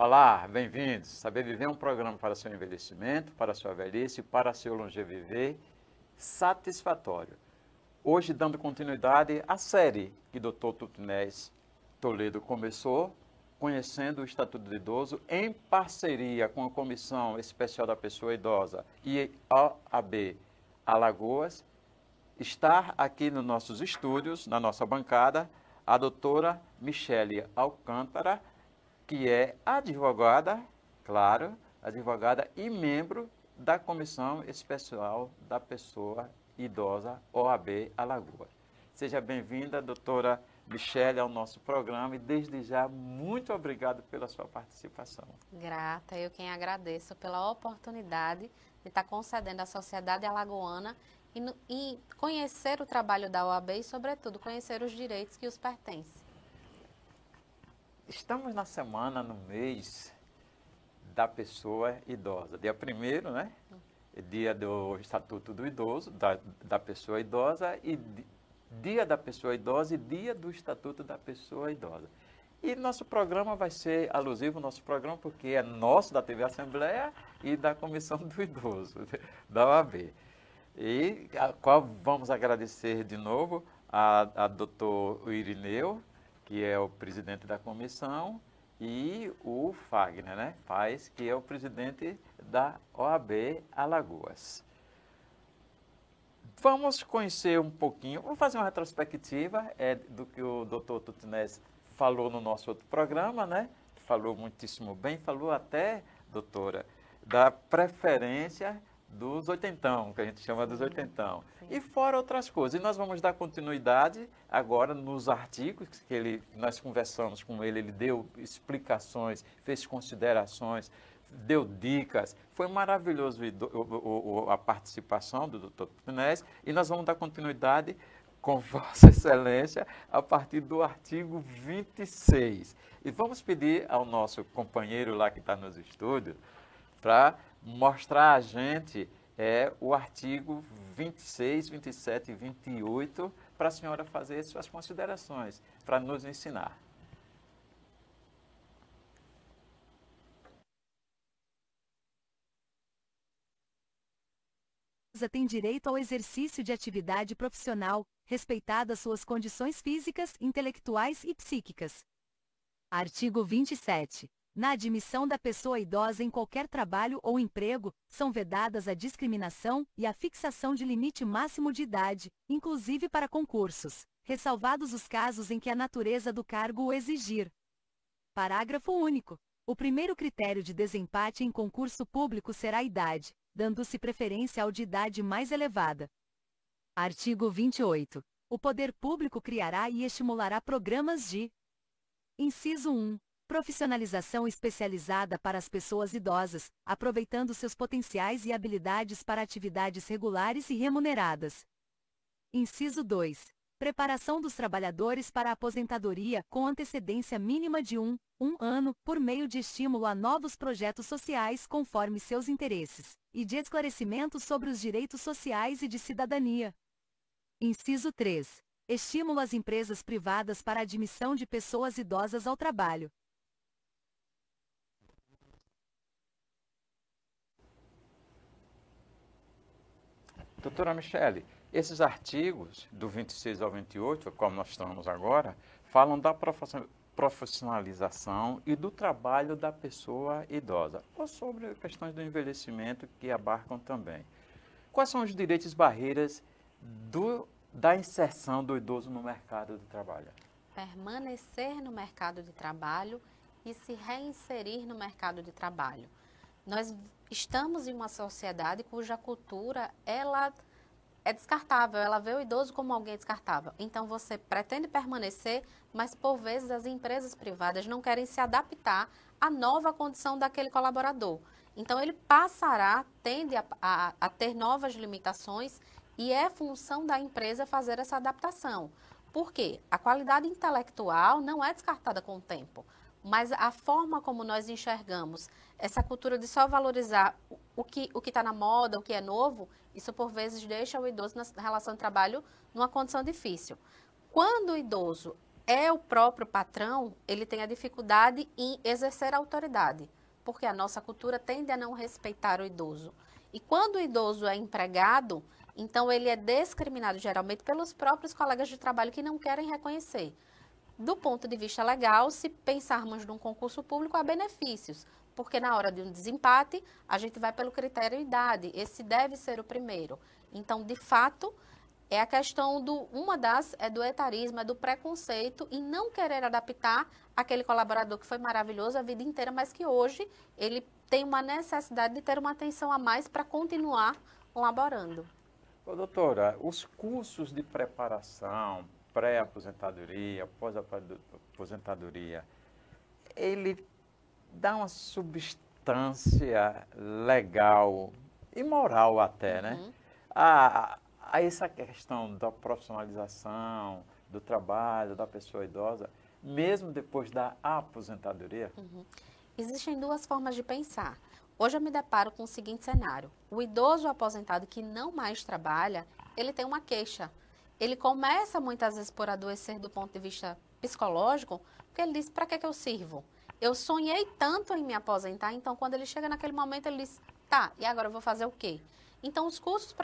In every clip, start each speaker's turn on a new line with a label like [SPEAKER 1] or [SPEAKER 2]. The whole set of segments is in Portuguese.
[SPEAKER 1] Olá, bem-vindos. Saber Viver é um programa para seu envelhecimento, para sua velhice e para seu longeviver satisfatório. Hoje, dando continuidade à série que o Dr. Tutinés Toledo começou, conhecendo o Estatuto do Idoso, em parceria com a Comissão Especial da Pessoa Idosa e a OAB Alagoas, está aqui nos nossos estúdios, na nossa bancada, a doutora Michele Alcântara, que é advogada, claro, advogada e membro da Comissão Especial da Pessoa Idosa, OAB Alagoas. Seja bem-vinda, doutora Michele, ao nosso programa e, desde já, muito obrigado pela sua participação.
[SPEAKER 2] Grata, eu quem agradeço pela oportunidade de estar concedendo à sociedade alagoana e conhecer o trabalho da OAB e, sobretudo, conhecer os direitos que os pertencem.
[SPEAKER 1] Estamos na semana, no mês da pessoa idosa. Dia 1º, né? Dia do Estatuto do Idoso, da pessoa idosa, e dia da pessoa idosa e dia do Estatuto da pessoa idosa. E nosso programa vai ser alusivo, nosso programa, porque é nosso, da TV Assembleia e da Comissão do Idoso, da OAB. E a qual vamos agradecer de novo a doutor Irineu, que é o presidente da comissão, e o Fagner, né? Paes, que é o presidente da OAB Alagoas. Vamos conhecer um pouquinho, vamos fazer uma retrospectiva do que o doutor Tutinés falou no nosso outro programa, né? Falou muitíssimo bem, falou até, doutora, da preferência dos oitentão, que a gente chama dos oitentão. Sim. E fora outras coisas. E nós vamos dar continuidade agora nos artigos que nós conversamos com ele, ele deu explicações, fez considerações, deu dicas. Foi maravilhoso a participação do Dr. Tutinés e nós vamos dar continuidade com Vossa Excelência a partir do artigo 26. E vamos pedir ao nosso companheiro lá que está nos estúdios para mostrar a gente o artigo 26, 27 e 28 para a senhora fazer suas considerações, para nos ensinar.
[SPEAKER 3] Tem direito ao exercício de atividade profissional, respeitadas suas condições físicas, intelectuais e psíquicas. Artigo 27. Na admissão da pessoa idosa em qualquer trabalho ou emprego, são vedadas a discriminação e a fixação de limite máximo de idade, inclusive para concursos, ressalvados os casos em que a natureza do cargo o exigir. Parágrafo único. O primeiro critério de desempate em concurso público será a idade, dando-se preferência ao de idade mais elevada. Artigo 28. O poder público criará e estimulará programas de: Inciso 1. Profissionalização especializada para as pessoas idosas, aproveitando seus potenciais e habilidades para atividades regulares e remuneradas. Inciso 2. Preparação dos trabalhadores para a aposentadoria com antecedência mínima de um ano, por meio de estímulo a novos projetos sociais conforme seus interesses, e de esclarecimento sobre os direitos sociais e de cidadania. Inciso 3. Estímulo às empresas privadas para a admissão de pessoas idosas ao trabalho.
[SPEAKER 1] Doutora Michele, esses artigos, do 26 ao 28, como nós estamos agora, falam da profissionalização e do trabalho da pessoa idosa, ou sobre questões do envelhecimento que abarcam também. Quais são os direitos e barreiras da inserção do idoso no mercado de trabalho?
[SPEAKER 2] Permanecer no mercado de trabalho e se reinserir no mercado de trabalho. Nós estamos em uma sociedade cuja cultura, ela é descartável, ela vê o idoso como alguém descartável. Então, você pretende permanecer, mas, por vezes, as empresas privadas não querem se adaptar à nova condição daquele colaborador. Então, ele tende a ter novas limitações e é função da empresa fazer essa adaptação. Por quê? A qualidade intelectual não é descartada com o tempo, mas a forma como nós enxergamos essa cultura de só valorizar o que está na moda, o que é novo, isso por vezes deixa o idoso na relação de trabalho numa condição difícil. Quando o idoso é o próprio patrão, ele tem a dificuldade em exercer a autoridade, porque a nossa cultura tende a não respeitar o idoso. E quando o idoso é empregado, então ele é discriminado geralmente pelos próprios colegas de trabalho que não querem reconhecer. Do ponto de vista legal, se pensarmos num concurso público, há benefícios, porque na hora de um desempate, a gente vai pelo critério idade, esse deve ser o primeiro. Então, de fato, é a questão é do etarismo, é do preconceito e não querer adaptar aquele colaborador que foi maravilhoso a vida inteira, mas que hoje ele tem uma necessidade de ter uma atenção a mais para continuar laborando.
[SPEAKER 1] Ô, doutora, os cursos de preparação, pré-aposentadoria, pós-aposentadoria, ele dá uma substância legal e moral até, né? A essa questão da profissionalização, do trabalho da pessoa idosa, mesmo depois da aposentadoria?
[SPEAKER 2] Existem duas formas de pensar. Hoje eu me deparo com o seguinte cenário. O idoso aposentado que não mais trabalha, ele tem uma queixa. Ele começa muitas vezes por adoecer do ponto de vista psicológico, porque ele diz, para que eu sirvo? Eu sonhei tanto em me aposentar, então quando ele chega naquele momento, ele diz, tá, e agora eu vou fazer o quê? Então, os cursos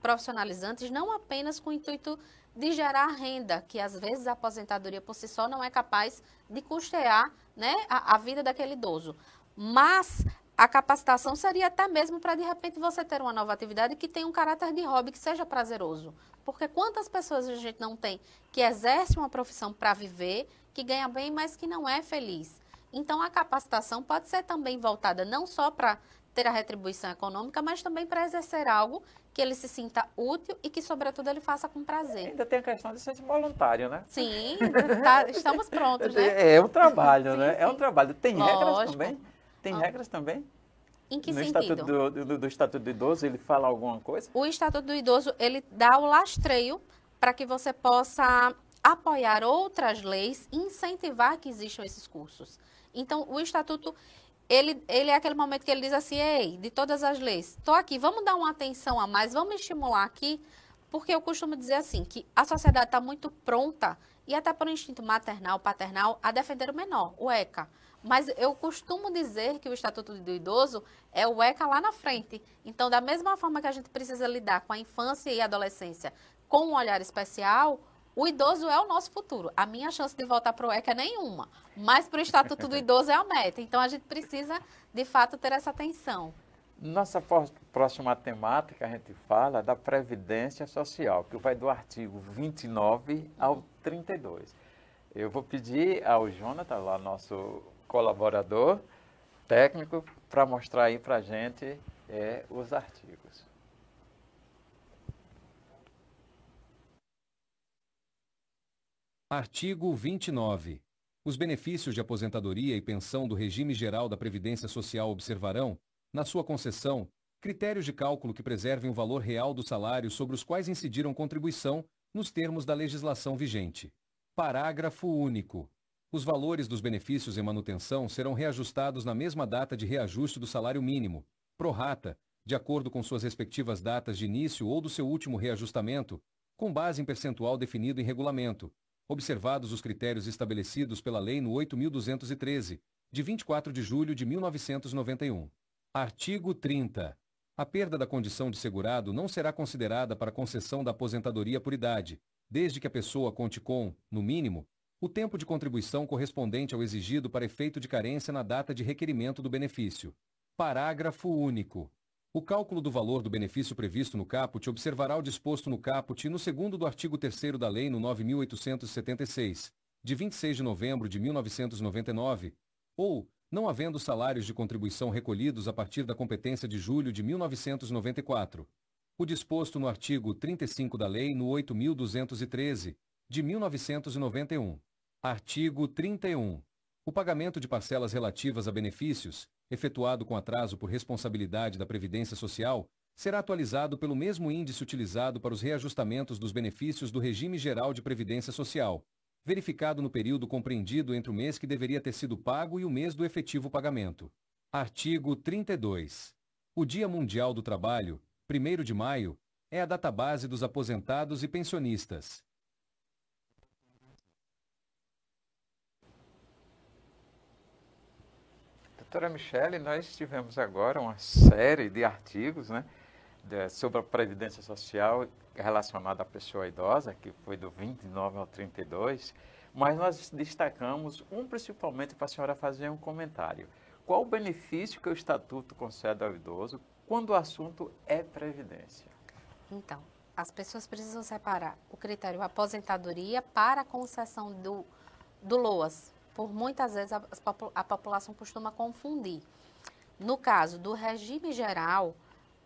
[SPEAKER 2] profissionalizantes não apenas com o intuito de gerar renda, que às vezes a aposentadoria por si só não é capaz de custear, né, a vida daquele idoso, mas a capacitação seria até mesmo para, de repente, você ter uma nova atividade que tenha um caráter de hobby, que seja prazeroso. Porque quantas pessoas a gente não tem que exerce uma profissão para viver, que ganha bem, mas que não é feliz? Então, a capacitação pode ser também voltada não só para ter a retribuição econômica, mas também para exercer algo que ele se sinta útil e que, sobretudo, ele faça com prazer.
[SPEAKER 1] Ainda tem a questão de ser voluntário, né?
[SPEAKER 2] Sim, estamos prontos,
[SPEAKER 1] É
[SPEAKER 2] né?
[SPEAKER 1] um trabalho,
[SPEAKER 2] sim,
[SPEAKER 1] né?
[SPEAKER 2] sim.
[SPEAKER 1] É um trabalho. Tem regras
[SPEAKER 2] Lógico.
[SPEAKER 1] também? Tem regras também?
[SPEAKER 2] Em que
[SPEAKER 1] no
[SPEAKER 2] sentido?
[SPEAKER 1] Estatuto do Estatuto do Idoso, ele fala alguma coisa?
[SPEAKER 2] O Estatuto do Idoso, ele dá o lastreio para que você possa apoiar outras leis e incentivar que existam esses cursos. Então, o Estatuto, ele é aquele momento que ele diz assim, ei, de todas as leis, estou aqui, vamos dar uma atenção a mais, vamos estimular aqui, porque eu costumo dizer assim, que a sociedade está muito pronta, e até por instinto maternal, paternal, a defender o menor, o ECA. Mas eu costumo dizer que o Estatuto do Idoso é o ECA lá na frente. Então, da mesma forma que a gente precisa lidar com a infância e a adolescência com um olhar especial, o idoso é o nosso futuro. A minha chance de voltar para o ECA é nenhuma, mas para o Estatuto do Idoso é a meta. Então, a gente precisa, de fato, ter essa atenção.
[SPEAKER 1] Nossa próxima temática, a gente fala da Previdência Social, que vai do artigo 29 ao 32. Eu vou pedir ao Jonathan, lá, nosso colaborador técnico, para mostrar aí para a gente os artigos.
[SPEAKER 4] Artigo 29. Os benefícios de aposentadoria e pensão do regime geral da Previdência Social observarão, na sua concessão, critérios de cálculo que preservem o valor real do salário sobre os quais incidiram contribuição nos termos da legislação vigente. Parágrafo único. Os valores dos benefícios em manutenção serão reajustados na mesma data de reajuste do salário mínimo, pro rata, de acordo com suas respectivas datas de início ou do seu último reajustamento, com base em percentual definido em regulamento, observados os critérios estabelecidos pela Lei no 8.213, de 24 de julho de 1991. Artigo 30. A perda da condição de segurado não será considerada para concessão da aposentadoria por idade, desde que a pessoa conte com, no mínimo, o tempo de contribuição correspondente ao exigido para efeito de carência na data de requerimento do benefício. Parágrafo único. O cálculo do valor do benefício previsto no caput observará o disposto no caput e no segundo do artigo 3º da Lei no 9.876, de 26 de novembro de 1999, ou, não havendo salários de contribuição recolhidos a partir da competência de julho de 1994. O disposto no artigo 35 da Lei no 8.213, de 1991. Artigo 31. O pagamento de parcelas relativas a benefícios, efetuado com atraso por responsabilidade da Previdência Social, será atualizado pelo mesmo índice utilizado para os reajustamentos dos benefícios do Regime Geral de Previdência Social, verificado no período compreendido entre o mês que deveria ter sido pago e o mês do efetivo pagamento. Artigo 32. O Dia Mundial do Trabalho, 1º de maio, é a data base dos aposentados e pensionistas.
[SPEAKER 1] Doutora Michele, nós tivemos agora uma série de artigos, né, sobre a Previdência Social relacionada à pessoa idosa, que foi do 29 ao 32, mas nós destacamos principalmente para a senhora fazer um comentário. Qual o benefício que o Estatuto concede ao idoso quando o assunto é Previdência?
[SPEAKER 2] Então, as pessoas precisam separar o critério aposentadoria para a concessão do LOAS. Por muitas vezes a população costuma confundir. No caso do regime geral,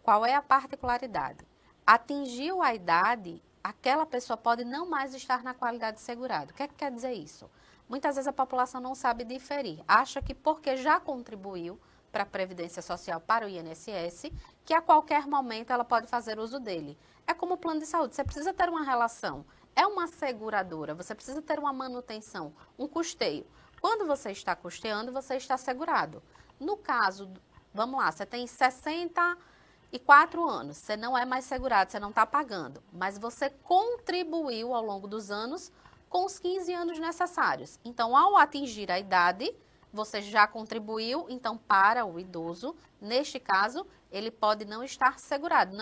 [SPEAKER 2] qual é a particularidade? Atingiu a idade, aquela pessoa pode não mais estar na qualidade de segurado. O que é que quer dizer isso? Muitas vezes a população não sabe diferir. Acha que porque já contribuiu para a Previdência Social, para o INSS, que a qualquer momento ela pode fazer uso dele. É como o plano de saúde, você precisa ter uma relação. É uma seguradora, você precisa ter uma manutenção, um custeio. Quando você está custeando, você está segurado. No caso, vamos lá, você tem 64 anos, você não é mais segurado, você não está pagando, mas você contribuiu ao longo dos anos com os 15 anos necessários. Então, ao atingir a idade, você já contribuiu, então, para o idoso, neste caso, ele pode não estar segurado,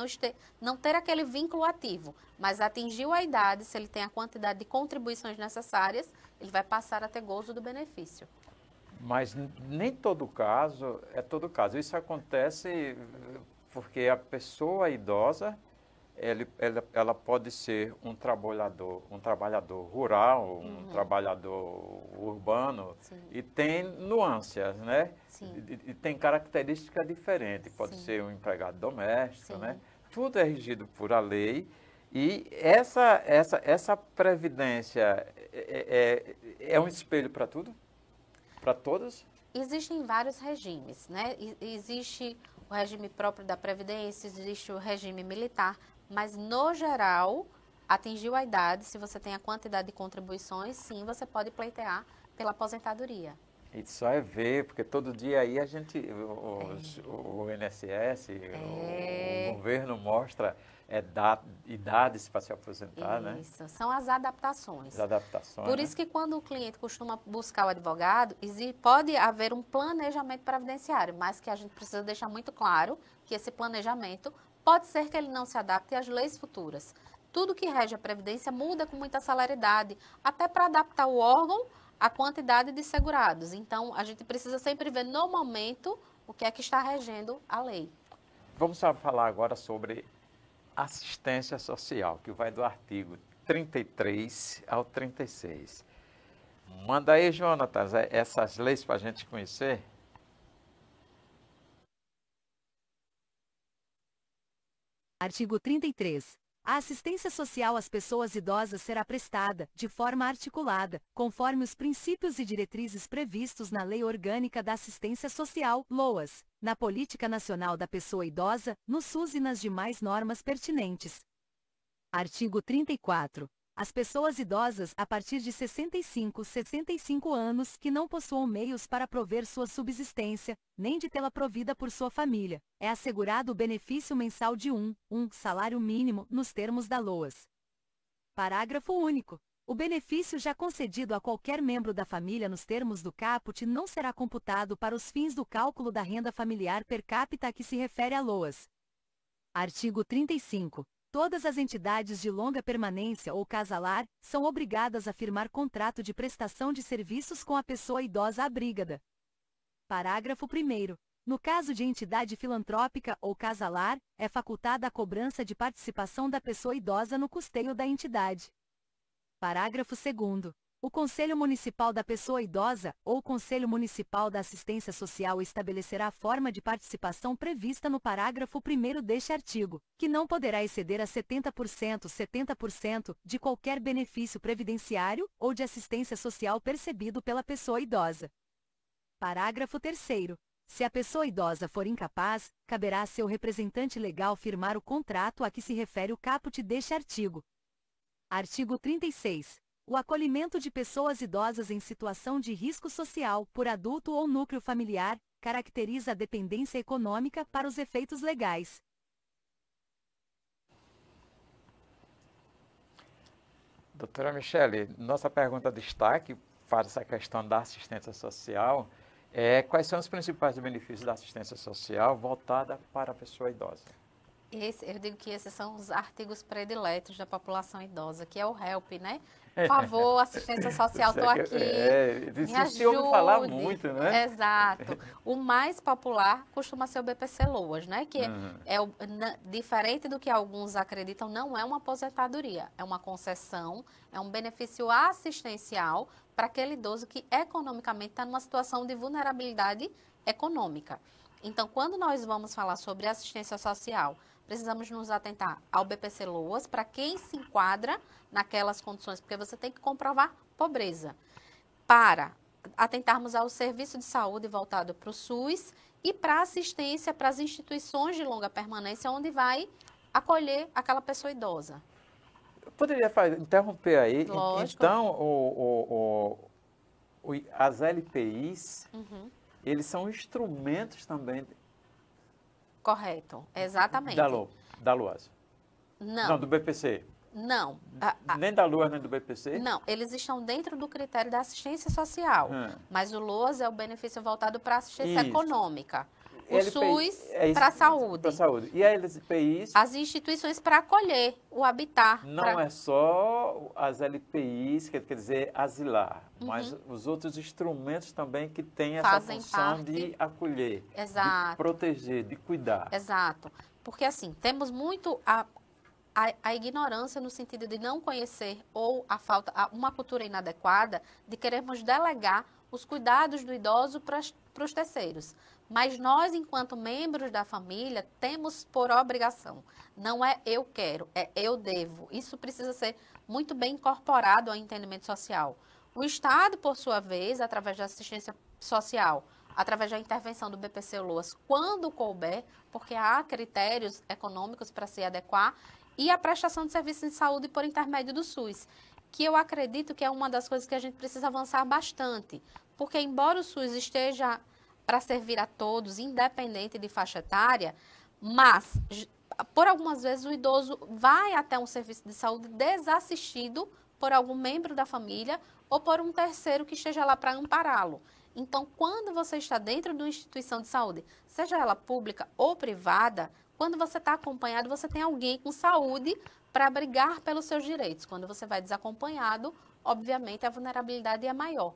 [SPEAKER 2] não ter aquele vínculo ativo, mas atingiu a idade, se ele tem a quantidade de contribuições necessárias, ele vai passar a ter gozo do benefício.
[SPEAKER 1] Mas nem todo caso é todo caso. Isso acontece porque a pessoa idosa, ela pode ser um trabalhador rural, um trabalhador urbano,
[SPEAKER 2] Sim.
[SPEAKER 1] e tem nuances, né?
[SPEAKER 2] Sim.
[SPEAKER 1] E tem características diferentes. Pode
[SPEAKER 2] Sim.
[SPEAKER 1] ser um empregado doméstico,
[SPEAKER 2] Sim.
[SPEAKER 1] né? Tudo é regido por a lei. E essa previdência é um espelho para tudo? Para todas?
[SPEAKER 2] Existem vários regimes, né? Existe o regime próprio da Previdência, existe o regime militar, mas no geral, atingiu a idade, se você tem a quantidade de contribuições, sim, você pode pleitear pela aposentadoria.
[SPEAKER 1] Isso só é ver, porque todo dia aí a gente, o INSS, o governo mostra idades para se aposentar, né?
[SPEAKER 2] Isso, são as adaptações.
[SPEAKER 1] As adaptações.
[SPEAKER 2] Por
[SPEAKER 1] né?
[SPEAKER 2] isso que quando o cliente costuma buscar o advogado, pode haver um planejamento previdenciário, mas que a gente precisa deixar muito claro que esse planejamento pode ser que ele não se adapte às leis futuras. Tudo que rege a Previdência muda com muita celeridade, até para adaptar o órgão à quantidade de segurados. Então, a gente precisa sempre ver no momento o que é que está regendo a lei.
[SPEAKER 1] Vamos falar agora sobre assistência social, que vai do artigo 33 ao 36. Manda aí, Jonatas, essas leis para a gente conhecer.
[SPEAKER 3] Artigo 33. A assistência social às pessoas idosas será prestada, de forma articulada, conforme os princípios e diretrizes previstos na Lei Orgânica da Assistência Social, LOAS, na Política Nacional da Pessoa Idosa, no SUS e nas demais normas pertinentes. Artigo 34. As pessoas idosas a partir de 65 anos que não possuam meios para prover sua subsistência, nem de tê-la provida por sua família, é assegurado o benefício mensal de um salário mínimo nos termos da LOAS. Parágrafo único. O benefício já concedido a qualquer membro da família nos termos do caput não será computado para os fins do cálculo da renda familiar per capita a que se refere a LOAS. Artigo 35. Todas as entidades de longa permanência ou casalar são obrigadas a firmar contrato de prestação de serviços com a pessoa idosa abrigada. Parágrafo 1º. No caso de entidade filantrópica ou casalar, é facultada a cobrança de participação da pessoa idosa no custeio da entidade. Parágrafo 2º. O Conselho Municipal da Pessoa Idosa ou Conselho Municipal da Assistência Social estabelecerá a forma de participação prevista no parágrafo 1º deste artigo, que não poderá exceder a 70% de qualquer benefício previdenciário ou de assistência social percebido pela pessoa idosa. Parágrafo 3º. Se a pessoa idosa for incapaz, caberá a seu representante legal firmar o contrato a que se refere o caput deste artigo. Artigo 36. O acolhimento de pessoas idosas em situação de risco social por adulto ou núcleo familiar caracteriza a dependência econômica para os efeitos legais.
[SPEAKER 1] Doutora Michele, nossa pergunta de destaque para essa questão da assistência social Quais são os principais benefícios da assistência social voltada para a pessoa idosa?
[SPEAKER 2] Eu digo que esses são os artigos prediletos da população idosa, que é o HELP, né? Por favor, assistência social, estou aqui, me ajude.
[SPEAKER 1] Falar muito, né?
[SPEAKER 2] Exato. O mais popular costuma ser o BPC Loas, né? Que diferente do que alguns acreditam, não é uma aposentadoria, é uma concessão, é um benefício assistencial para aquele idoso que economicamente está numa situação de vulnerabilidade econômica. Então, quando nós vamos falar sobre assistência social, precisamos nos atentar ao BPC Loas, para quem se enquadra naquelas condições, porque você tem que comprovar pobreza. Para atentarmos ao serviço de saúde voltado para o SUS e para assistência para as instituições de longa permanência, onde vai acolher aquela pessoa idosa.
[SPEAKER 1] Eu poderia interromper aí.
[SPEAKER 2] Lógico.
[SPEAKER 1] Então, as LPIs, eles são instrumentos também.
[SPEAKER 2] Correto, exatamente.
[SPEAKER 1] Da LOAS? Não, do BPC?
[SPEAKER 2] Não.
[SPEAKER 1] Nem da LOAS, nem do BPC?
[SPEAKER 2] Não, eles estão dentro do critério da assistência social, mas o LOAS é o benefício voltado para a assistência econômica. O SUS para a saúde.
[SPEAKER 1] Para a saúde. E a LPIs?
[SPEAKER 2] As instituições para acolher o habitar.
[SPEAKER 1] Não é só as LPIs, quer dizer, asilar, mas os outros instrumentos também que têm essa função de acolher,
[SPEAKER 2] exato,
[SPEAKER 1] de proteger, de cuidar.
[SPEAKER 2] Exato. Porque assim, temos muito a ignorância no sentido de não conhecer ou uma cultura inadequada de querermos delegar os cuidados do idoso para os terceiros. Mas nós, enquanto membros da família, temos por obrigação. Não é eu quero, é eu devo. Isso precisa ser muito bem incorporado ao entendimento social. O Estado, por sua vez, através da assistência social, através da intervenção do BPC Loas, quando couber, porque há critérios econômicos para se adequar, e a prestação de serviços de saúde por intermédio do SUS, que eu acredito que é uma das coisas que a gente precisa avançar bastante, porque embora o SUS esteja para servir a todos, independente de faixa etária, mas, por algumas vezes, o idoso vai até um serviço de saúde desassistido por algum membro da família ou por um terceiro que esteja lá para ampará-lo. Então, quando você está dentro de uma instituição de saúde, seja ela pública ou privada, quando você está acompanhado, você tem alguém com saúde para brigar pelos seus direitos. Quando você vai desacompanhado, obviamente, a vulnerabilidade é maior.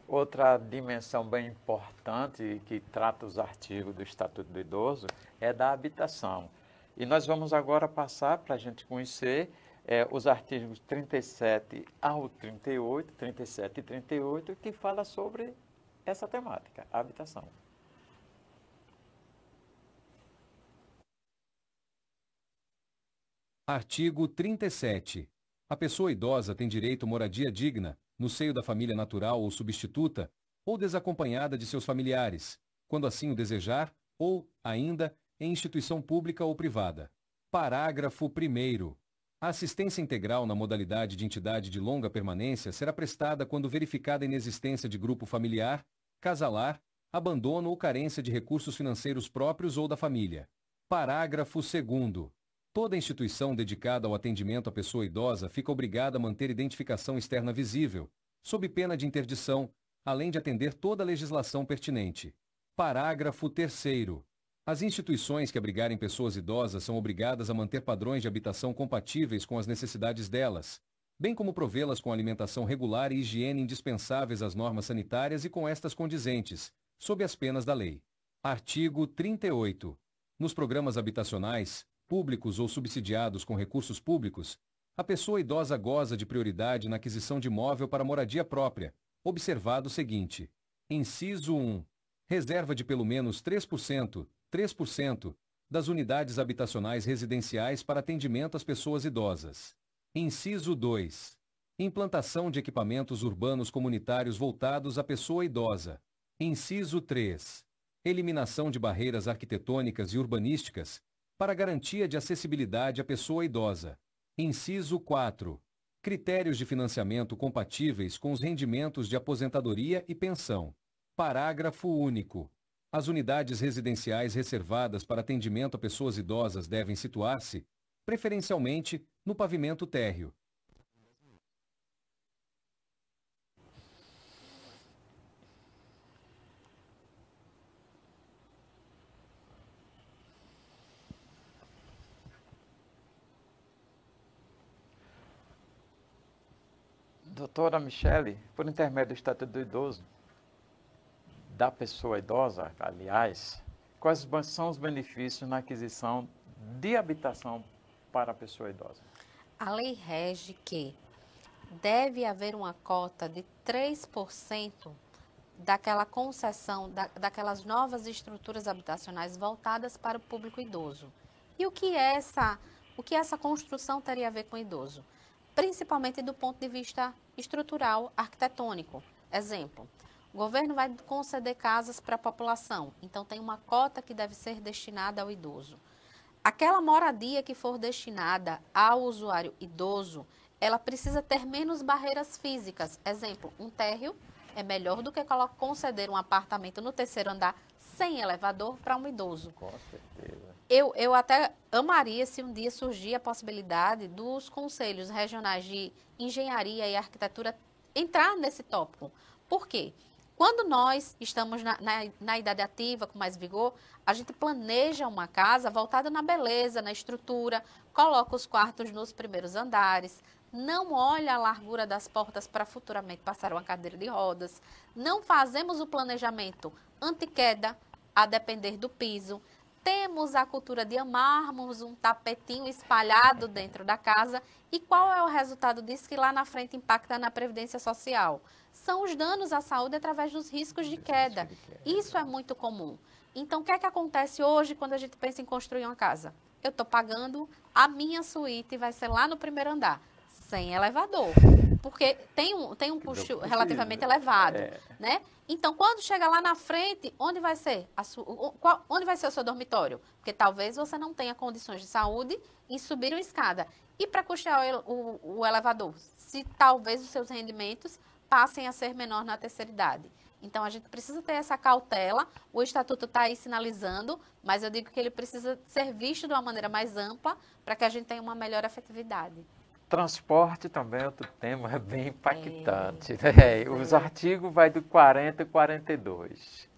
[SPEAKER 1] Outra dimensão bem importante que trata os artigos do Estatuto do Idoso é da habitação. E nós vamos agora passar para a gente conhecer os artigos 37 ao 38, 37 e 38, que fala sobre essa temática, a habitação.
[SPEAKER 4] Artigo 37. A pessoa idosa tem direito à moradia digna, no seio da família natural ou substituta, ou desacompanhada de seus familiares, quando assim o desejar, ou, ainda, em instituição pública ou privada. Parágrafo 1º. A assistência integral na modalidade de entidade de longa permanência será prestada quando verificada a inexistência de grupo familiar, casalar, abandono ou carência de recursos financeiros próprios ou da família. Parágrafo 2º. Toda instituição dedicada ao atendimento à pessoa idosa fica obrigada a manter identificação externa visível, sob pena de interdição, além de atender toda a legislação pertinente. Parágrafo 3º. As instituições que abrigarem pessoas idosas são obrigadas a manter padrões de habitação compatíveis com as necessidades delas, bem como provê-las com alimentação regular e higiene indispensáveis às normas sanitárias e com estas condizentes, sob as penas da lei. Artigo 38. Nos programas habitacionais, públicos ou subsidiados com recursos públicos, a pessoa idosa goza de prioridade na aquisição de imóvel para moradia própria, observado o seguinte. Inciso 1. Reserva de pelo menos 3% das unidades habitacionais residenciais para atendimento às pessoas idosas. Inciso 2. Implantação de equipamentos urbanos comunitários voltados à pessoa idosa. Inciso 3. Eliminação de barreiras arquitetônicas e urbanísticas para garantia de acessibilidade à pessoa idosa. Inciso 4. Critérios de financiamento compatíveis com os rendimentos de aposentadoria e pensão. Parágrafo único. As unidades residenciais reservadas para atendimento a pessoas idosas devem situar-se, preferencialmente, no pavimento térreo.
[SPEAKER 1] Doutora Michele, por intermédio do Estatuto do Idoso, da pessoa idosa, aliás, quais são os benefícios na aquisição de habitação para a pessoa idosa?
[SPEAKER 2] A lei rege que deve haver uma cota de 3% daquela concessão, daquelas novas estruturas habitacionais voltadas para o público idoso. E o que essa construção teria a ver com o idoso? Principalmente do ponto de vista estrutural, arquitetônico. Exemplo, o governo vai conceder casas para a população, então tem uma cota que deve ser destinada ao idoso. Aquela moradia que for destinada ao usuário idoso, ela precisa ter menos barreiras físicas. Exemplo, um térreo é melhor do que conceder um apartamento no terceiro andar sem elevador para um idoso.
[SPEAKER 1] Com certeza.
[SPEAKER 2] Eu até amaria se um dia surgir a possibilidade dos conselhos regionais de engenharia e arquitetura entrar nesse tópico. Por quê? Quando nós estamos na idade ativa, com mais vigor, a gente planeja uma casa voltada na beleza, na estrutura, coloca os quartos nos primeiros andares, não olha a largura das portas para futuramente passar uma cadeira de rodas, não fazemos o planejamento anti-queda, a depender do piso, temos a cultura de amarmos um tapetinho espalhado dentro da casa. E qual é o resultado disso que lá na frente impacta na Previdência Social? São os danos à saúde através dos riscos de queda. Isso é muito comum. Então, o que é que acontece hoje quando a gente pensa em construir uma casa? Eu estou pagando a minha suíte, vai ser lá no primeiro andar, sem elevador, porque tem um custo relativamente elevado, né? Então, quando chega lá na frente, onde vai ser? Onde vai ser o seu dormitório? Porque talvez você não tenha condições de saúde em subir uma escada. E para custear o elevador? Se talvez os seus rendimentos passem a ser menor na terceira idade. Então, a gente precisa ter essa cautela. O Estatuto está aí sinalizando, mas eu digo que ele precisa ser visto de uma maneira mais ampla para que a gente tenha uma melhor efetividade.
[SPEAKER 1] Transporte também é outro tema bem impactante. Né? Os artigos vai do 40 e 42.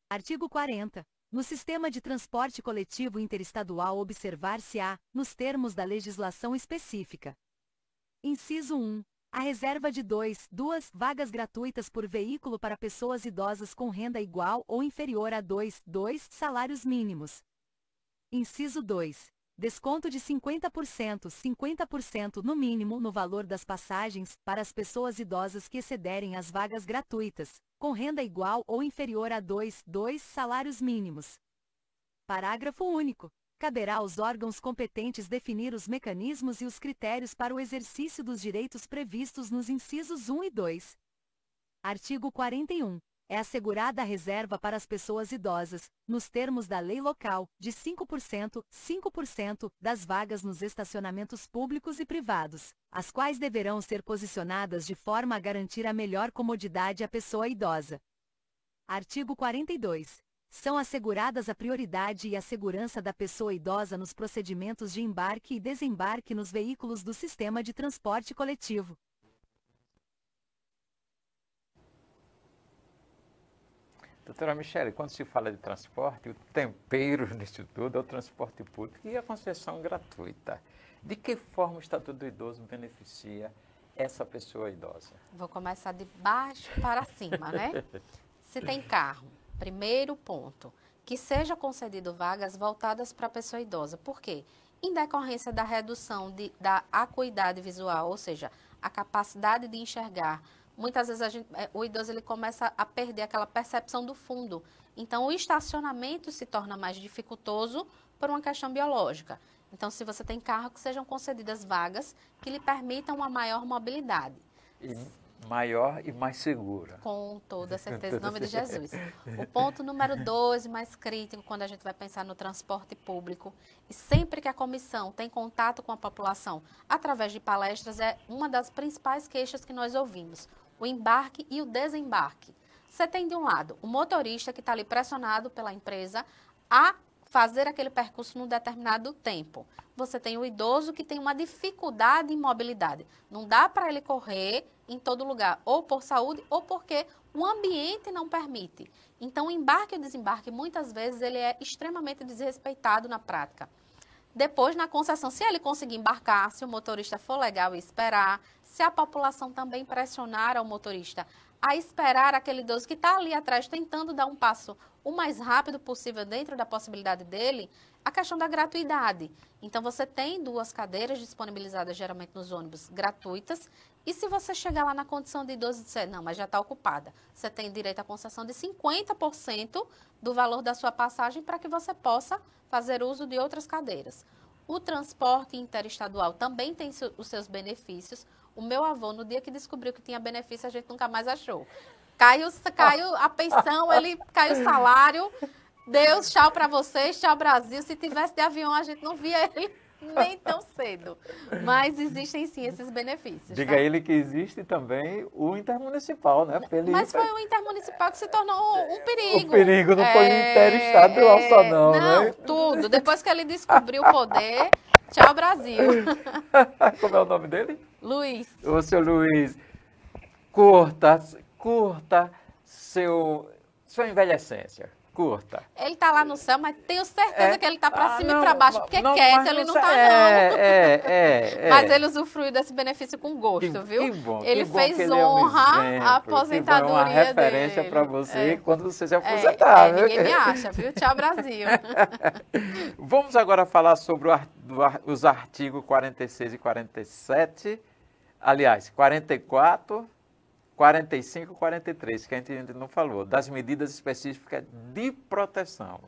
[SPEAKER 3] Artigo 40. No sistema de transporte coletivo interestadual observar-se-á, nos termos da legislação específica. Inciso 1. A reserva de duas vagas gratuitas por veículo para pessoas idosas com renda igual ou inferior a 2 salários mínimos. Inciso 2. Desconto de 50% no mínimo no valor das passagens para as pessoas idosas que excederem as vagas gratuitas, com renda igual ou inferior a 2 salários mínimos. Parágrafo único. Caberá aos órgãos competentes definir os mecanismos e os critérios para o exercício dos direitos previstos nos incisos 1 e 2. Artigo 41. É assegurada a reserva para as pessoas idosas, nos termos da lei local, de 5% das vagas nos estacionamentos públicos e privados, as quais deverão ser posicionadas de forma a garantir a melhor comodidade à pessoa idosa. Artigo 42. São asseguradas a prioridade e a segurança da pessoa idosa nos procedimentos de embarque e desembarque nos veículos do sistema de transporte coletivo.
[SPEAKER 1] Doutora Michele, quando se fala de transporte, o tempero nisso tudo é o transporte público e a concessão gratuita. De que forma o Estatuto do Idoso beneficia essa pessoa idosa?
[SPEAKER 2] Vou começar de baixo para cima, né? Se tem carro, primeiro ponto, que seja concedido vagas voltadas para a pessoa idosa. Por quê? Em decorrência da redução da acuidade visual, ou seja, a capacidade de enxergar. Muitas vezes o idoso ele começa a perder aquela percepção do fundo. Então, o estacionamento se torna mais dificultoso por uma questão biológica. Então, se você tem carro, que sejam concedidas vagas que lhe permitam uma maior mobilidade.
[SPEAKER 1] Maior e mais segura.
[SPEAKER 2] Com toda certeza, em nome de Jesus. O ponto número 2, mais crítico, quando a gente vai pensar no transporte público, e sempre que a comissão tem contato com a população, através de palestras, é uma das principais queixas que nós ouvimos, o embarque e o desembarque. Você tem, de um lado, o motorista que está ali pressionado pela empresa a fazer aquele percurso num determinado tempo. Você tem o idoso que tem uma dificuldade em mobilidade. Não dá para ele correr em todo lugar, ou por saúde, ou porque o ambiente não permite. Então, o embarque e o desembarque, muitas vezes, ele é extremamente desrespeitado na prática. Depois, na concessão, se ele conseguir embarcar, se o motorista for legal e esperar, se a população também pressionar ao motorista a esperar aquele idoso que está ali atrás tentando dar um passo o mais rápido possível dentro da possibilidade dele, a questão da gratuidade. Então, você tem 2 cadeiras disponibilizadas geralmente nos ônibus gratuitas e se você chegar lá na condição de idoso e disser, não, mas já está ocupada, você tem direito à concessão de 50% do valor da sua passagem para que você possa fazer uso de outras cadeiras. O transporte interestadual também tem os seus benefícios. O meu avô, no dia que descobriu que tinha benefício, a gente nunca mais achou. Caiu a pensão, caiu o salário. Deus, tchau para vocês, tchau Brasil. Se tivesse de avião, a gente não via ele nem tão cedo. Mas existem sim esses benefícios.
[SPEAKER 1] Diga
[SPEAKER 2] tá?
[SPEAKER 1] ele que existe também o intermunicipal, né?
[SPEAKER 2] Mas foi o intermunicipal que se tornou um perigo.
[SPEAKER 1] O perigo não foi o interestadual só não, né?
[SPEAKER 2] Tudo. Depois que ele descobriu o poder, tchau Brasil.
[SPEAKER 1] Como é o nome dele?
[SPEAKER 2] Luiz.
[SPEAKER 1] Ô, seu Luiz, curta sua envelhecência. Curta.
[SPEAKER 2] Ele está lá no céu, mas tenho certeza que ele está para cima
[SPEAKER 1] não,
[SPEAKER 2] e para baixo, porque
[SPEAKER 1] não,
[SPEAKER 2] quieto ele não está, não. Mas ele usufruiu desse benefício com gosto, viu?
[SPEAKER 1] Que bom,
[SPEAKER 2] ele
[SPEAKER 1] que bom
[SPEAKER 2] fez
[SPEAKER 1] que ele é um
[SPEAKER 2] honra
[SPEAKER 1] exemplo,
[SPEAKER 2] à aposentadoria
[SPEAKER 1] uma referência
[SPEAKER 2] dele.
[SPEAKER 1] para você quando você se aposentar.
[SPEAKER 2] Ninguém me acha, viu? Tchau, Brasil.
[SPEAKER 1] Vamos agora falar sobre os artigos 46 e 47, aliás, 44, 45 e 43, que a gente ainda não falou, das medidas específicas de proteção.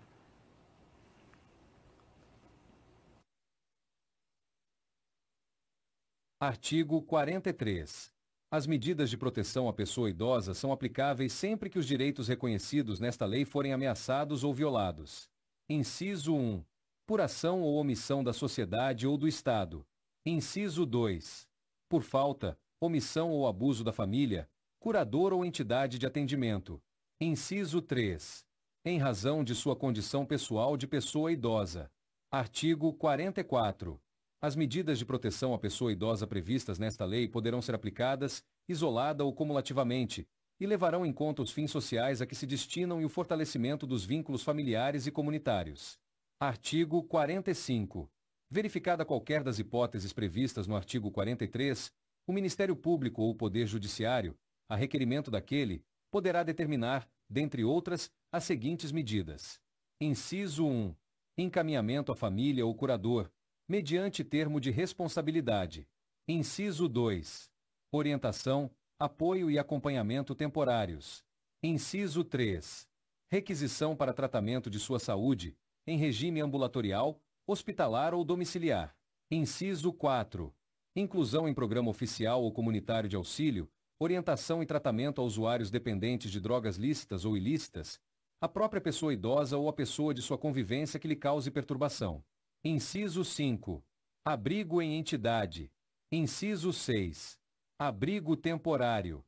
[SPEAKER 4] Artigo 43. As medidas de proteção à pessoa idosa são aplicáveis sempre que os direitos reconhecidos nesta lei forem ameaçados ou violados. Inciso 1. Por ação ou omissão da sociedade ou do Estado. Inciso 2. Por falta, omissão ou abuso da família, curador ou entidade de atendimento. Inciso 3. Em razão de sua condição pessoal de pessoa idosa. Artigo 44. As medidas de proteção à pessoa idosa previstas nesta lei poderão ser aplicadas, isolada ou cumulativamente, e levarão em conta os fins sociais a que se destinam e o fortalecimento dos vínculos familiares e comunitários. Artigo 45. Verificada qualquer das hipóteses previstas no artigo 43, o Ministério Público ou o Poder Judiciário, a requerimento daquele, poderá determinar, dentre outras, as seguintes medidas. Inciso 1. Encaminhamento à família ou curador, mediante termo de responsabilidade. Inciso 2. Orientação, apoio e acompanhamento temporários. Inciso 3. Requisição para tratamento de sua saúde, em regime ambulatorial, hospitalar ou domiciliar. Inciso 4. Inclusão em programa oficial ou comunitário de auxílio, orientação e tratamento a usuários dependentes de drogas lícitas ou ilícitas, a própria pessoa idosa ou a pessoa de sua convivência que lhe cause perturbação. Inciso 5. Abrigo em entidade. Inciso 6. Abrigo temporário.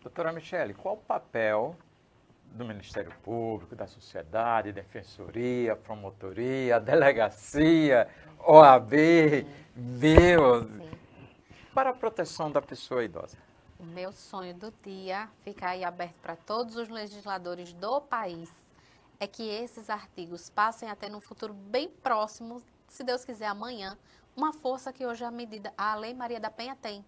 [SPEAKER 1] Doutora Michele, qual o papel do Ministério Público, da sociedade, defensoria, promotoria, delegacia, OAB, para a proteção da pessoa idosa?
[SPEAKER 2] O meu sonho do dia, fica aí aberto para todos os legisladores do país, é que esses artigos passem a ter no futuro bem próximo, se Deus quiser amanhã, uma força que hoje a Lei Maria da Penha tem.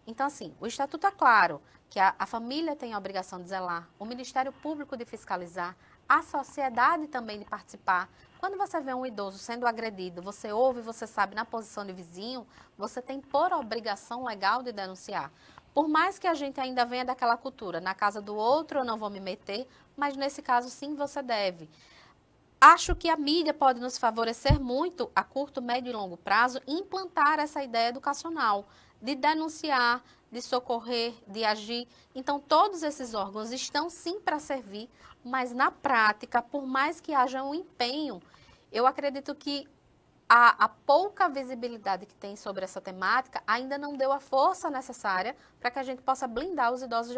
[SPEAKER 2] Então, assim, o Estatuto é claro que a família tem a obrigação de zelar, o Ministério Público de fiscalizar, a sociedade também de participar. Quando você vê um idoso sendo agredido, você ouve, você sabe, na posição de vizinho, você tem por obrigação legal de denunciar. Por mais que a gente ainda venha daquela cultura, na casa do outro eu não vou me meter, mas nesse caso sim você deve. Acho que a mídia pode nos favorecer muito, a curto, médio e longo prazo, implantar essa ideia educacional, de denunciar, de socorrer, de agir. Então, todos esses órgãos estão sim para servir, mas na prática, por mais que haja um empenho, eu acredito que a pouca visibilidade que tem sobre essa temática ainda não deu a força necessária para que a gente possa blindar os idosos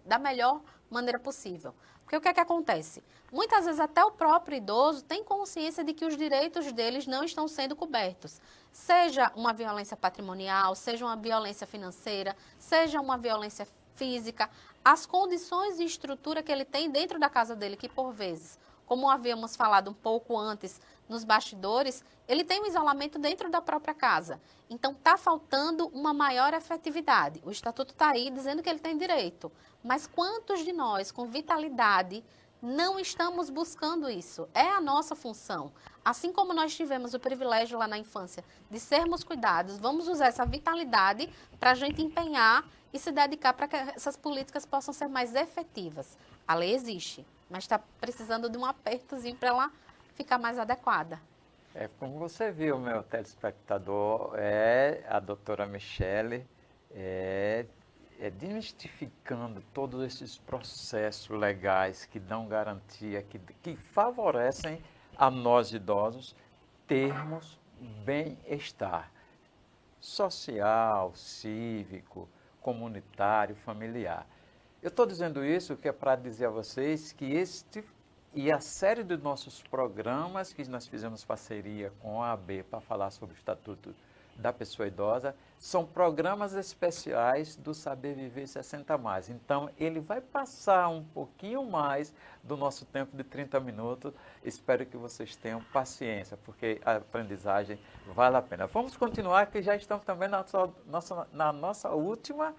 [SPEAKER 2] da melhor maneira possível. Porque o que é que acontece? Muitas vezes até o próprio idoso tem consciência de que os direitos deles não estão sendo cobertos. Seja uma violência patrimonial, seja uma violência financeira, seja uma violência física, as condições e estrutura que ele tem dentro da casa dele, que por vezes, como havíamos falado um pouco antes nos bastidores, ele tem um isolamento dentro da própria casa. Então, está faltando uma maior efetividade. O Estatuto está aí dizendo que ele tem direito. Mas quantos de nós, com vitalidade, não estamos buscando isso? É a nossa função. Assim como nós tivemos o privilégio lá na infância de sermos cuidados, vamos usar essa vitalidade para a gente empenhar e se dedicar para que essas políticas possam ser mais efetivas. A lei existe, mas está precisando de um apertozinho para ela ficar mais adequada.
[SPEAKER 1] Como você viu, meu telespectador, a doutora Michele demistificando todos esses processos legais que dão garantia, que favorecem a nós idosos termos bem-estar social, cívico, comunitário, familiar. Eu estou dizendo isso que é para dizer a vocês que e a série dos nossos programas que nós fizemos parceria com a AB para falar sobre o Estatuto da Pessoa Idosa, são programas especiais do Saber Viver 60+. Então, ele vai passar um pouquinho mais do nosso tempo de 30 minutos. Espero que vocês tenham paciência, porque a aprendizagem vale a pena. Vamos continuar, que já estamos também na nossa última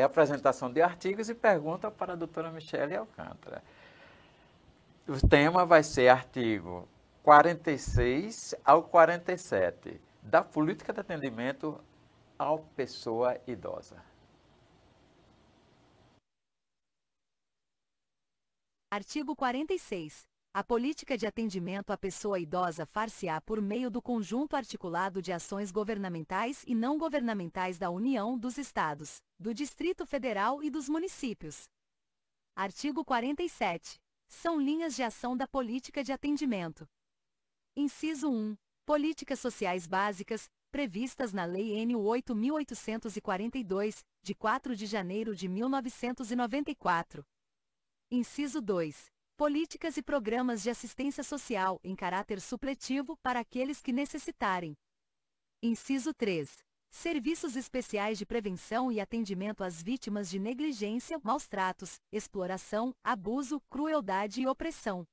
[SPEAKER 1] apresentação de artigos e pergunta para a doutora Michele Alcântara. O tema vai ser artigo 46 ao 47, da política de atendimento à pessoa idosa.
[SPEAKER 3] Artigo 46. A política de atendimento à pessoa idosa far-se-á por meio do conjunto articulado de ações governamentais e não governamentais da União, dos Estados, do Distrito Federal e dos municípios. Artigo 47. São linhas de ação da política de atendimento. Inciso 1. Políticas sociais básicas, previstas na Lei N. 8.842, de 4 de janeiro de 1994. Inciso 2. Políticas e programas de assistência social, em caráter supletivo, para aqueles que necessitarem. Inciso 3. Serviços especiais de prevenção e atendimento às vítimas de negligência, maus-tratos, exploração, abuso, crueldade e opressão.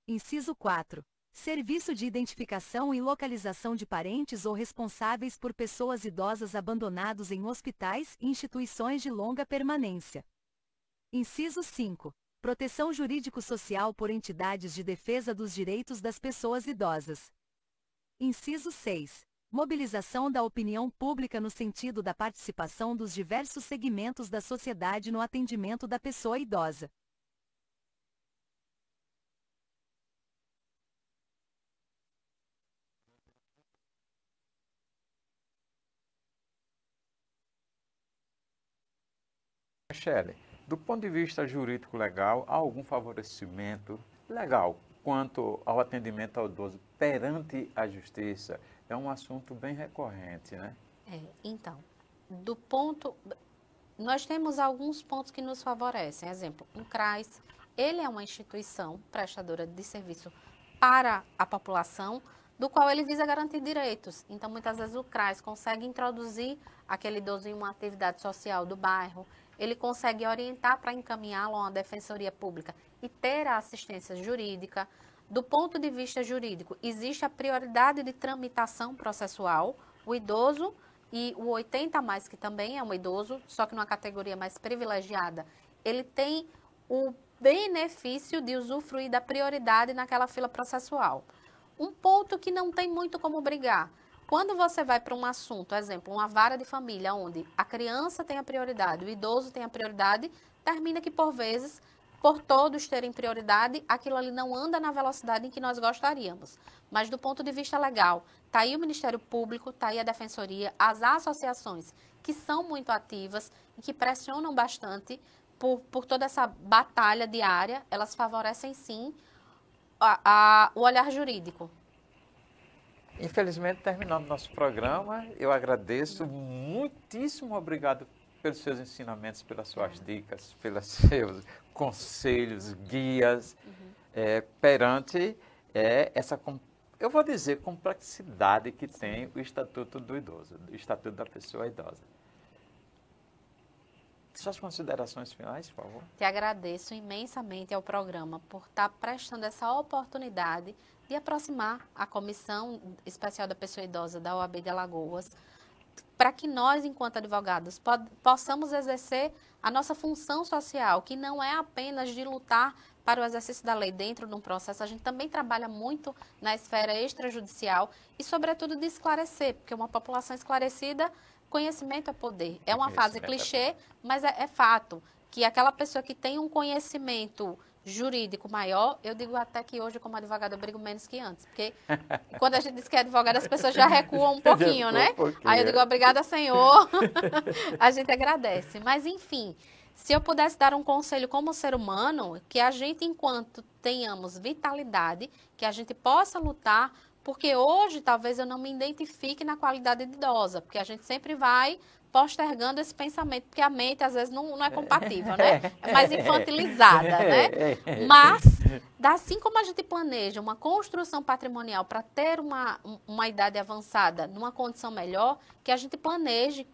[SPEAKER 3] Inciso 4. Serviço de identificação e localização de parentes ou responsáveis por pessoas idosas abandonados em hospitais e instituições de longa permanência. Inciso 5. Proteção jurídico-social por entidades de defesa dos direitos das pessoas idosas. Inciso 6. Mobilização da opinião pública no sentido da participação dos diversos segmentos da sociedade no atendimento da pessoa idosa.
[SPEAKER 1] Michele, do ponto de vista jurídico-legal, há algum favorecimento legal quanto ao atendimento ao idoso perante a justiça? É um assunto bem recorrente, né?
[SPEAKER 2] Então, nós temos alguns pontos que nos favorecem. Exemplo, o CRAS, ele é uma instituição prestadora de serviço para a população, do qual ele visa garantir direitos. Então, muitas vezes o CRAS consegue introduzir aquele idoso em uma atividade social do bairro, ele consegue orientar para encaminhá-lo a uma defensoria pública e ter a assistência jurídica. Do ponto de vista jurídico, existe a prioridade de tramitação processual, o idoso e o 80+, que também é um idoso, só que numa categoria mais privilegiada, ele tem o benefício de usufruir da prioridade naquela fila processual. Um ponto que não tem muito como brigar. Quando você vai para um assunto, exemplo, uma vara de família, onde a criança tem a prioridade, o idoso tem a prioridade, termina que, por vezes, por todos terem prioridade, aquilo ali não anda na velocidade em que nós gostaríamos. Mas, do ponto de vista legal, está aí o Ministério Público, está aí a Defensoria, as associações que são muito ativas e que pressionam bastante por toda essa batalha diária, elas favorecem, sim, o olhar jurídico.
[SPEAKER 1] Infelizmente, terminamos nosso programa. Eu agradeço, muitíssimo obrigado pelos seus ensinamentos, pelas suas dicas, pelos seus conselhos, guias, perante essa, eu vou dizer, complexidade que tem o Estatuto do Idoso, o Estatuto da Pessoa Idosa. Suas considerações finais, por favor.
[SPEAKER 2] Te agradeço imensamente ao programa por estar prestando essa oportunidade de aproximar a Comissão Especial da Pessoa Idosa da OAB de Alagoas, para que nós, enquanto advogados, possamos exercer a nossa função social, que não é apenas de lutar para o exercício da lei dentro de um processo, a gente também trabalha muito na esfera extrajudicial e, sobretudo, de esclarecer, porque uma população esclarecida, conhecimento é poder. É uma fase clichê, mas é fato que aquela pessoa que tem um conhecimento jurídico maior, eu digo até que hoje, como advogada, eu brigo menos que antes, porque quando a gente diz que é advogada, as pessoas já recuam um pouquinho, né? Aí eu digo, obrigada, senhor, a gente agradece. Mas, enfim, se eu pudesse dar um conselho como ser humano, que a gente, enquanto tenhamos vitalidade, que a gente possa lutar, porque hoje talvez eu não me identifique na qualidade de idosa, porque a gente sempre vai postergando esse pensamento, porque a mente às vezes não é compatível, né? É mais infantilizada, né? Mas, assim como a gente planeja uma construção patrimonial para ter uma idade avançada numa condição melhor, que a gente planeje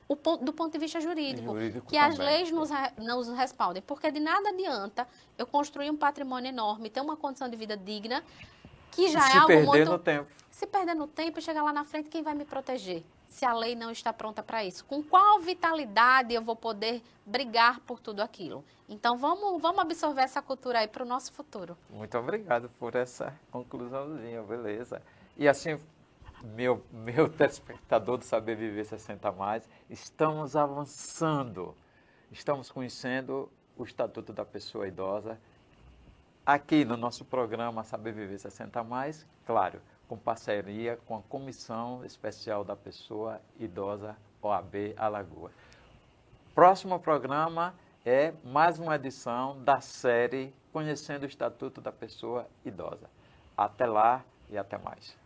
[SPEAKER 2] do ponto de vista jurídico que as leis nos respaldem, porque de nada adianta eu construir um patrimônio enorme, ter uma condição de vida digna, que já é algo muito... Se perder no tempo. Se perder no tempo e chegar lá na frente, quem vai me proteger? Se a lei não está pronta para isso. Com qual vitalidade eu vou poder brigar por tudo aquilo? Então, vamos absorver essa cultura aí para o nosso futuro.
[SPEAKER 1] Muito obrigado por essa conclusãozinha, beleza. E assim, meu telespectador do Saber Viver 60+, estamos avançando, estamos conhecendo o Estatuto da Pessoa Idosa, aqui no nosso programa Saber Viver 60+, claro, com parceria com a Comissão Especial da Pessoa Idosa OAB Alagoas. Próximo programa é mais uma edição da série Conhecendo o Estatuto da Pessoa Idosa. Até lá e até mais.